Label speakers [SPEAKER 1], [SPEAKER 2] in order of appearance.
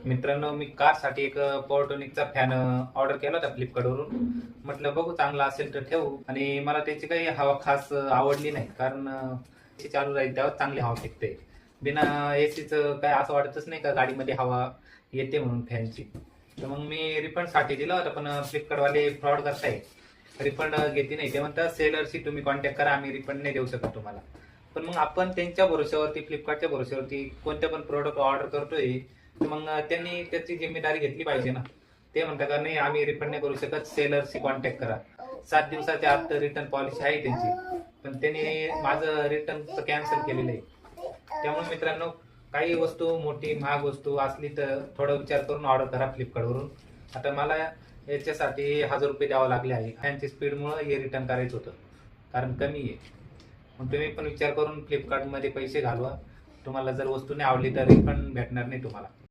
[SPEAKER 1] मित्रांनो, मी कारसाठी एक पॉवरटॉनिकचा फॅन ऑर्डर केला होता फ्लिपकार्टवरून. म्हटलं बघू चांगला असेल तर ठेवू. आणि मला त्याची काही हवा खास आवडली नाही, कारण AC चालू राहील तेव्हा चांगली हवा टिकते. बिना एसीचं काय असं वाटतच नाही का गाडीमध्ये हवा येते म्हणून फॅनची. तर मग मी रिफंडसाठी दिला होता, पण फ्लिपकार्टवाले फ्रॉड करताय. रिफंड घेते नाही, ते म्हणतात सेलरशी तुम्ही कॉन्टॅक्ट करा, आम्ही रिफंड नाही देऊ शकत तुम्हाला. पण मग आपण त्यांच्या भरोश्यावरती, फ्लिपकार्टच्या भरोश्यावरती कोणते पण प्रोडक्ट ऑर्डर करतोय, तर मग त्यांनी त्याची जिम्मेदारी घेतली पाहिजे ना. ते म्हणतात का नाही आम्ही रिफंड नाही करू शकत, सेलरशी कॉन्टॅक्ट करा. 7 दिवसाच्या आत रिटर्न पॉलिसी आहे त्यांची, पण त्यांनी माझं रिटर्न कॅन्सल केलेलं आहे. त्यामुळे मित्रांनो, काही वस्तू मोठी महाग वस्तू असली तर थोडा विचार करून ऑर्डर करा फ्लिपकार्टवरून. आता मला याच्यासाठी 1000 रुपये द्यावं लागले आहे. फॅनची स्पीडमुळे हे रिटर्न करायचं होतं, कारण कमी आहे. मग तुम्ही पण विचार करून फ्लिपकार्टमध्ये पैसे घालवा. तुम्हाला जर वस्तू नाही आवडली तर रिफंड भेटणार नाही तुम्हाला.